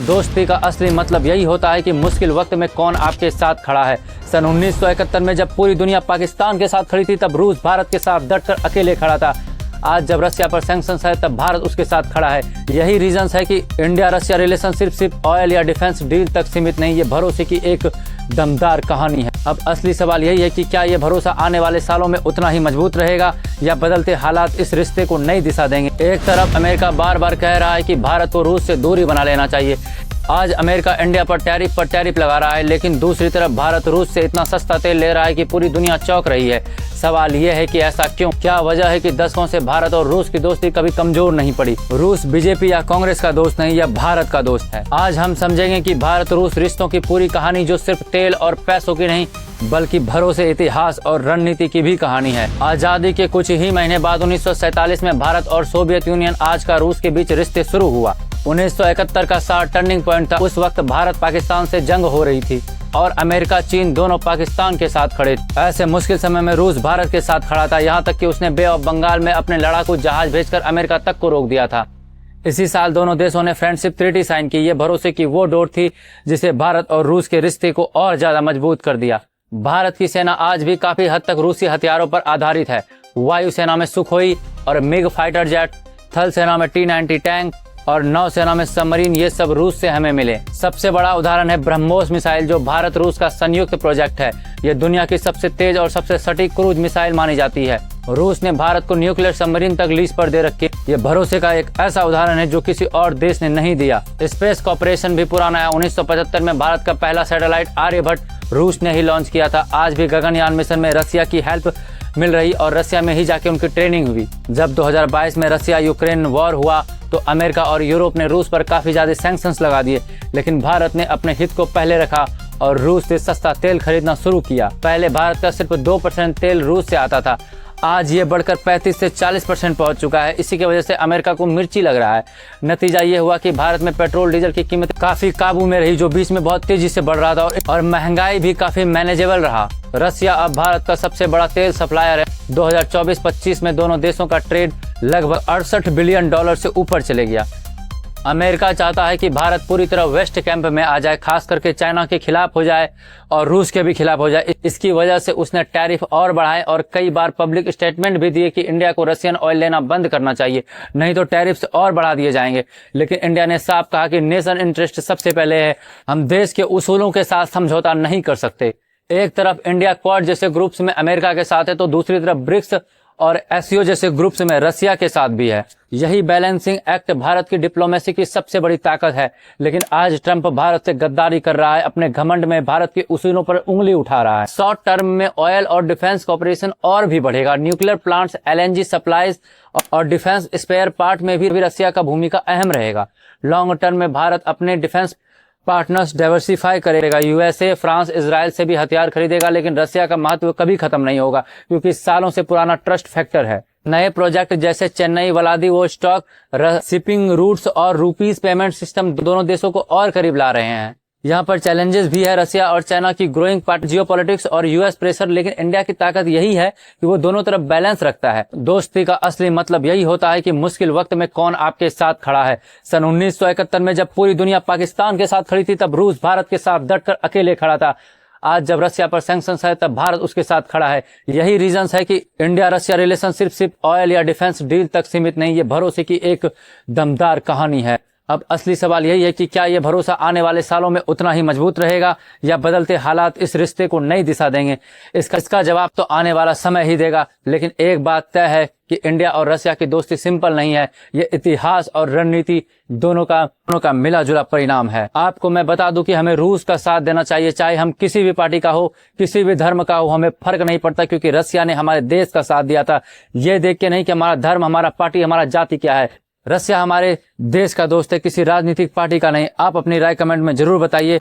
दोस्ती का असली मतलब यही होता है कि मुश्किल वक्त में कौन आपके साथ खड़ा है। सन 1971 में जब पूरी दुनिया पाकिस्तान के साथ खड़ी थी, तब रूस भारत के साथ डटकर अकेले खड़ा था। आज जब रसिया पर सैंक्शंस है, तब भारत उसके साथ खड़ा है। यही रीजंस है कि इंडिया रसिया रिलेशनशिप सिर्फ ऑयल या डिफेंस डील तक सीमित नहीं, ये भरोसे की एक दमदार कहानी है। अब असली सवाल यही है कि क्या ये भरोसा आने वाले सालों में उतना ही मजबूत रहेगा या बदलते हालात इस रिश्ते को नई दिशा देंगे। एक तरफ अमेरिका बार बार कह रहा है कि भारत को रूस से दूरी बना लेना चाहिए। आज अमेरिका इंडिया पर टैरिफ लगा रहा है, लेकिन दूसरी तरफ भारत रूस से इतना सस्ता तेल ले रहा है कि पूरी दुनिया चौंक रही है। सवाल ये है कि ऐसा क्यों? क्या वजह है कि दशकों से भारत और रूस की दोस्ती कभी कमजोर नहीं पड़ी? रूस बीजेपी या कांग्रेस का दोस्त नहीं, यह भारत का दोस्त है। आज हम समझेंगे कि भारत रूस रिश्तों की पूरी कहानी जो सिर्फ तेल और पैसों की नहीं, बल्कि भरोसे, इतिहास और रणनीति की भी कहानी है। आजादी के कुछ ही महीने बाद 1947 में भारत और सोवियत यूनियन, आज का रूस के बीच रिश्ते शुरू हुआ। 1971 का साल टर्निंग पॉइंट था। उस वक्त भारत पाकिस्तान से जंग हो रही थी और अमेरिका चीन दोनों पाकिस्तान के साथ खड़े थे। ऐसे मुश्किल समय में रूस भारत के साथ खड़ा था, यहाँ तक कि उसने बे ऑफ बंगाल में अपने लड़ाकू जहाज भेजकर अमेरिका तक को रोक दिया था। इसी साल दोनों देशों ने फ्रेंडशिप ट्रीटी साइन की। ये भरोसे की वो डोर थी जिसे भारत और रूस के रिश्ते को और ज्यादा मजबूत कर दिया। भारत की सेना आज भी काफी हद तक रूसी हथियारों पर आधारित है। वायुसेना में सुखोई और मिग फाइटर जेट, थल सेना में T-90 टैंक और नौसेना में सबमरीन, ये सब रूस से हमें मिले। सबसे बड़ा उदाहरण है ब्रह्मोस मिसाइल, जो भारत रूस का संयुक्त प्रोजेक्ट है। ये दुनिया की सबसे तेज और सबसे सटीक क्रूज मिसाइल मानी जाती है। रूस ने भारत को न्यूक्लियर सबमरीन तक लीज पर दे रखी। ये भरोसे का एक ऐसा उदाहरण है जो किसी और देश ने नहीं दिया। स्पेस कॉर्पोरेशन भी पुराना है। 1975 में भारत का पहला सैटेलाइट आर्यभट्ट रूस ने ही लॉन्च किया था। आज भी गगनयान मिशन में रसिया की हेल्प मिल रही और रसिया में ही जाके उनकी ट्रेनिंग हुई। जब 2022 में रसिया यूक्रेन वॉर हुआ तो अमेरिका और यूरोप ने रूस पर काफी ज्यादा सैंक्शंस लगा दिए, लेकिन भारत ने अपने हित को पहले रखा और रूस से सस्ता तेल खरीदना शुरू किया। पहले भारत का सिर्फ 2% तेल रूस से आता था, आज ये बढ़कर 35 से 40% पहुंच चुका है। इसी की वजह से अमेरिका को मिर्ची लग रहा है। नतीजा ये हुआ कि भारत में पेट्रोल डीजल की कीमत काफी काबू में रही, जो बीच में बहुत तेजी से बढ़ रहा था और महंगाई भी काफी मैनेजेबल रहा। रसिया अब भारत का सबसे बड़ा तेल सप्लायर है। 2024-25 में दोनों देशों का ट्रेड लगभग $68 बिलियन से ऊपर चले गया। अमेरिका चाहता है कि भारत पूरी तरह वेस्ट कैंप में आ जाए, खास करके चाइना के खिलाफ हो जाए और रूस के भी खिलाफ हो जाए। इसकी वजह से उसने टैरिफ और बढ़ाए और कई बार पब्लिक स्टेटमेंट भी दिए कि इंडिया को रशियन ऑयल लेना बंद करना चाहिए, नहीं तो टैरिफ और बढ़ा दिए जाएंगे। लेकिन इंडिया ने साफ कहा कि नेशन इंटरेस्ट सबसे पहले है, हम देश के उसूलों के साथ समझौता नहीं कर सकते। एक तरफ इंडिया क्वाड जैसे ग्रुप्स में अमेरिका के साथ है, तो दूसरी तरफ ब्रिक्स और एससीओ जैसे ग्रुप्स में रसिया के साथ भी है। यही बैलेंसिंग एक्ट भारत की डिप्लोमेसी की सबसे बड़ी ताकत है। लेकिन आज ट्रंप भारत से गद्दारी कर रहा है, अपने घमंड में भारत के उसूलों पर उंगली उठा रहा है। शॉर्ट टर्म में ऑयल और डिफेंस कॉर्पोरेशन और भी बढ़ेगा। न्यूक्लियर प्लांट्स, LNG सप्लाईज और डिफेंस स्पेयर पार्ट में भी रसिया का भूमिका अहम रहेगा। लॉन्ग टर्म में भारत अपने डिफेंस पार्टनर्स डाइवर्सिफाई करेगा। USA, फ्रांस, इजराइल से भी हथियार खरीदेगा, लेकिन रसिया का महत्व कभी खत्म नहीं होगा, क्योंकि सालों से पुराना ट्रस्ट फैक्टर है। नए प्रोजेक्ट जैसे चेन्नई व्लादिवोस्टॉक शिपिंग रूट्स और रुपीस पेमेंट सिस्टम दोनों देशों को और करीब ला रहे हैं। यहाँ पर चैलेंजेस भी है, रसिया और चाइना की ग्रोइंग पार्ट, जियोपॉलिटिक्स और US प्रेशर। लेकिन इंडिया की ताकत यही है कि वो दोनों तरफ बैलेंस रखता है। दोस्ती का असली मतलब यही होता है कि मुश्किल वक्त में कौन आपके साथ खड़ा है। सन 1971 में जब पूरी दुनिया पाकिस्तान के साथ खड़ी थी, तब रूस भारत के साथ डटकर अकेले खड़ा था। आज जब रसिया पर सैंक्शंस है, तब भारत उसके साथ खड़ा है। यही रीजंस है कि इंडिया रसिया रिलेशनशिप सिर्फ ऑयल या डिफेंस डील तक सीमित नहीं, ये भरोसे की एक दमदार कहानी है। अब असली सवाल यही है कि क्या ये भरोसा आने वाले सालों में उतना ही मजबूत रहेगा या बदलते हालात इस रिश्ते को नई दिशा देंगे? इसका जवाब तो आने वाला समय ही देगा। लेकिन एक बात तय है कि इंडिया और रसिया की दोस्ती सिंपल नहीं है, ये इतिहास और रणनीति दोनों का मिला जुला परिणाम है। आपको मैं बता दूं कि हमें रूस का साथ देना चाहिए, चाहे हम किसी भी पार्टी का हो, किसी भी धर्म का हो, हमें फर्क नहीं पड़ता, क्योंकि रसिया ने हमारे देश का साथ दिया था। ये देख के नहीं कि हमारा धर्म, हमारा पार्टी, हमारा जाति क्या है। रसिया हमारे देश का दोस्त है, किसी राजनीतिक पार्टी का नहीं। आप अपनी राय कमेंट में जरूर बताइए।